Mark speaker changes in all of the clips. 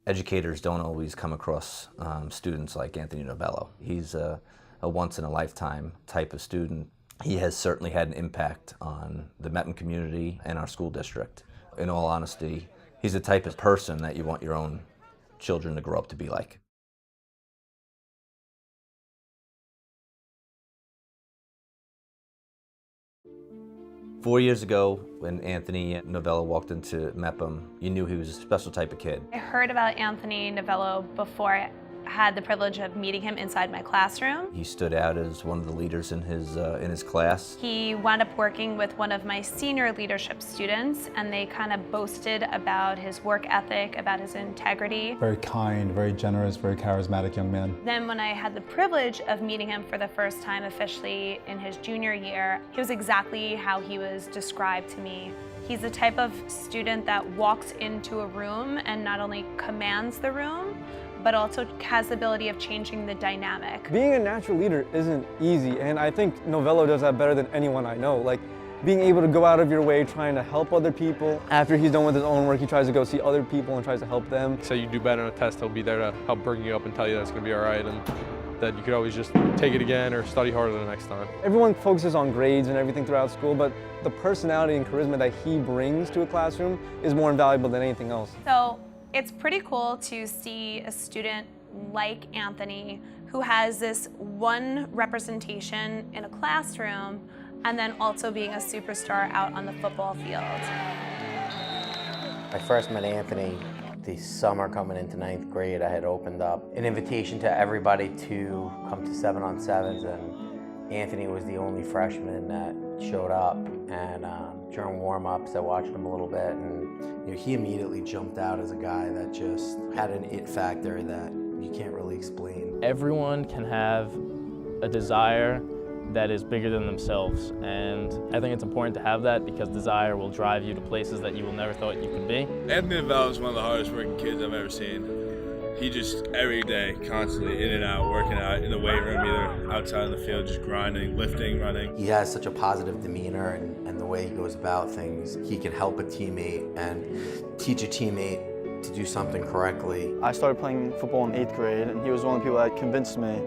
Speaker 1: Educators don't always come across students like Anthony Novello. He's a once-in-a-lifetime type of student. He has certainly had an impact on the Mepham community and our school district. In all honesty, he's the type of person that you want your own children to grow up to be like. Four years ago, when Anthony Novello walked into Mepham, you knew he was a special type of kid.
Speaker 2: I heard about Anthony Novello before I had the privilege of meeting him inside my classroom.
Speaker 1: He stood out as one of the leaders in his class.
Speaker 2: He wound up working with one of my senior leadership students, and they kind of boasted about his work ethic, about his integrity.
Speaker 3: Very kind, very generous, very charismatic young man.
Speaker 2: Then when I had the privilege of meeting him for the first time officially in his junior year, he was exactly how he was described to me. He's the type of student that walks into a room and not only commands the room, but also has the ability of changing the dynamic.
Speaker 4: Being a natural leader isn't easy, and I think Novello does that better than anyone I know. Like, being able to go out of your way trying to help other people. After he's done with his own work, he tries to go see other people and tries to help them.
Speaker 5: So you do better on a test, he'll be there to help bring you up and tell you that it's going to be all right, and that you could always just take it again or study harder the next time.
Speaker 4: Everyone focuses on grades and everything throughout school, but the personality and charisma that he brings to a classroom is more invaluable than anything else.
Speaker 2: So it's pretty cool to see a student like Anthony who has this one representation in a classroom and then also being a superstar out on the football field.
Speaker 6: I first met Anthony the summer coming into 9th grade. I had opened up an invitation to everybody to come to 7-on-7s, and Anthony was the only freshman that showed up. And during warm-ups, I watched him a little bit, and he immediately jumped out as a guy that just had an it factor that you can't really explain.
Speaker 7: Everyone can have a desire that is bigger than themselves, and I think it's important to have that because desire will drive you to places that you will never thought you could be.
Speaker 8: Anthony Novello is one of the hardest working kids I've ever seen. He just, every day, constantly in and out, working out in the weight room, either outside on the field, just grinding, lifting, running.
Speaker 6: He has such a positive demeanor, and the way he goes about things. He can help a teammate and teach a teammate to do something correctly.
Speaker 9: I started playing football in 8th grade, and he was one of the people that convinced me.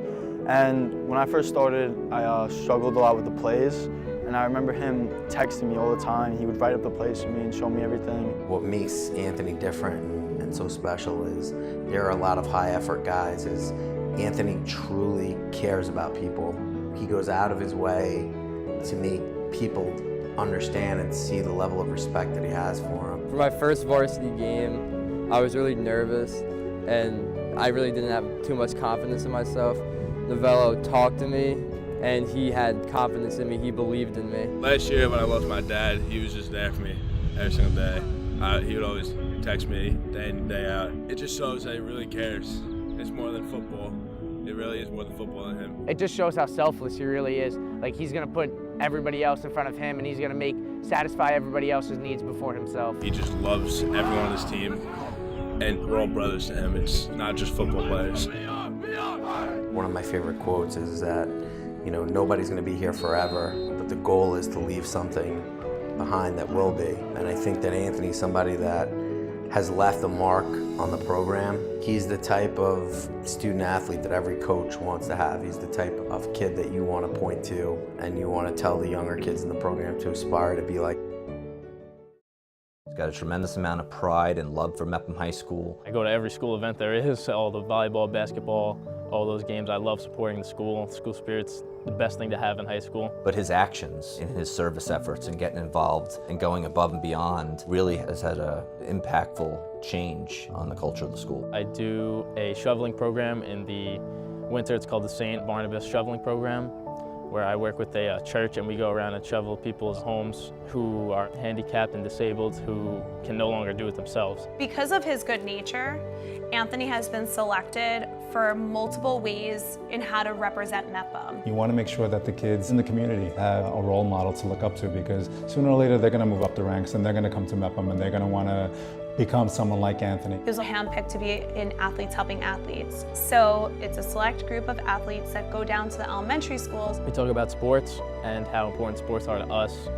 Speaker 9: And when I first started, I struggled a lot with the plays, and I remember him texting me all the time. He would write up the plays for me and show me everything.
Speaker 6: What makes Anthony different and so special is there are a lot of high-effort guys. Is Anthony truly cares about people. He goes out of his way to make people understand and see the level of respect that he has for them.
Speaker 10: For my first varsity game, I was really nervous, and I really didn't have too much confidence in myself. Novello talked to me, and he had confidence in me. He believed in me.
Speaker 8: Last year when I lost my dad, he was just there for me every single day. He would always text me day in and day out. It just shows that he really cares. It's more than football. It really is more than football in him.
Speaker 11: It just shows how selfless he really is. Like, he's gonna put everybody else in front of him, and he's gonna satisfy everybody else's needs before himself.
Speaker 8: He just loves everyone on his team, and we're all brothers to him. It's not just football players.
Speaker 6: One of my favorite quotes is that, nobody's going to be here forever, but the goal is to leave something behind that will be. And I think that Anthony's somebody that has left a mark on the program. He's the type of student athlete that every coach wants to have. He's the type of kid that you want to point to and you want to tell the younger kids in the program to aspire to be like.
Speaker 1: He's got a tremendous amount of pride and love for Mepham High School.
Speaker 7: I go to every school event there is, all the volleyball, basketball, all those games. I love supporting the school. School spirit's the best thing to have in high school.
Speaker 1: But his actions in his service efforts and getting involved and going above and beyond really has had an impactful change on the culture of the school.
Speaker 7: I do a shoveling program in the winter. It's called the St. Barnabas Shoveling Program, where I work with a church and we go around and shovel people's homes who are handicapped and disabled, who can no longer do it themselves.
Speaker 2: Because of his good nature, Anthony has been selected for multiple ways in how to represent Mepham.
Speaker 3: You want to make sure that the kids in the community have a role model to look up to, because sooner or later they're going to move up the ranks and they're going to come to Mepham and they're going to want to become someone like Anthony.
Speaker 2: He was handpicked to be in Athletes Helping Athletes. So it's a select group of athletes that go down to the elementary schools.
Speaker 7: We talk about sports and how important sports are to us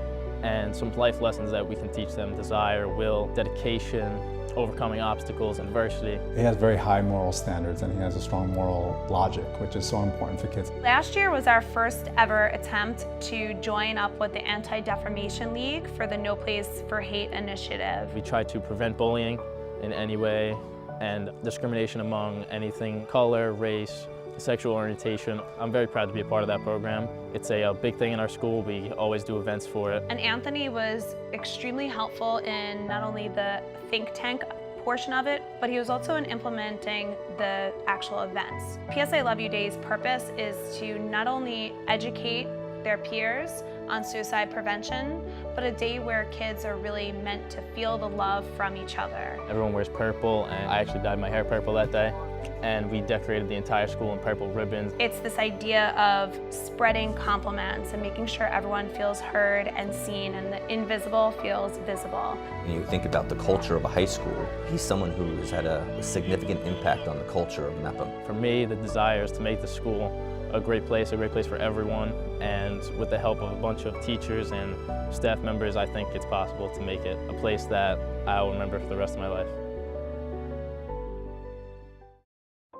Speaker 7: and some life lessons that we can teach them: desire, will, dedication, overcoming obstacles, adversity.
Speaker 3: He has very high moral standards and he has a strong moral logic, which is so important for kids.
Speaker 2: Last year was our first ever attempt to join up with the Anti-Defamation League for the No Place for Hate initiative.
Speaker 7: We try to prevent bullying in any way and discrimination among anything: color, race, sexual orientation. I'm very proud to be a part of that program. It's a big thing in our school. We always do events for it.
Speaker 2: And Anthony was extremely helpful in not only the think tank portion of it, but he was also in implementing the actual events. PS I Love You Day's purpose is to not only educate their peers on suicide prevention, but a day where kids are really meant to feel the love from each other.
Speaker 7: Everyone wears purple, and I actually dyed my hair purple that day. And we decorated the entire school in purple ribbons.
Speaker 2: It's this idea of spreading compliments and making sure everyone feels heard and seen, and the invisible feels visible.
Speaker 1: When you think about the culture of a high school, he's someone who has had a significant impact on the culture of Mepham.
Speaker 7: For me, the desire is to make the school a great place for everyone. And with the help of a bunch of teachers and staff members, I think it's possible to make it a place that I will remember for the rest of my life.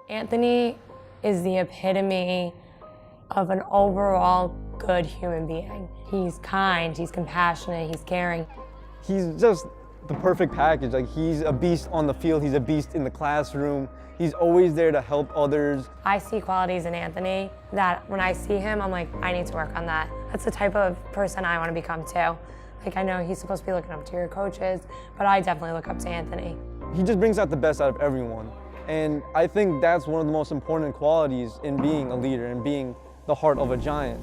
Speaker 12: Anthony is the epitome of an overall good human being. He's kind, he's compassionate, he's caring.
Speaker 4: He's just the perfect package. Like, he's a beast on the field, he's a beast in the classroom. He's always there to help others.
Speaker 12: I see qualities in Anthony that when I see him, I'm like, I need to work on that. That's the type of person I want to become too. Like, I know he's supposed to be looking up to your coaches, but I definitely look up to Anthony.
Speaker 4: He just brings out the best out of everyone. And I think that's one of the most important qualities in being a leader and being the heart of a giant.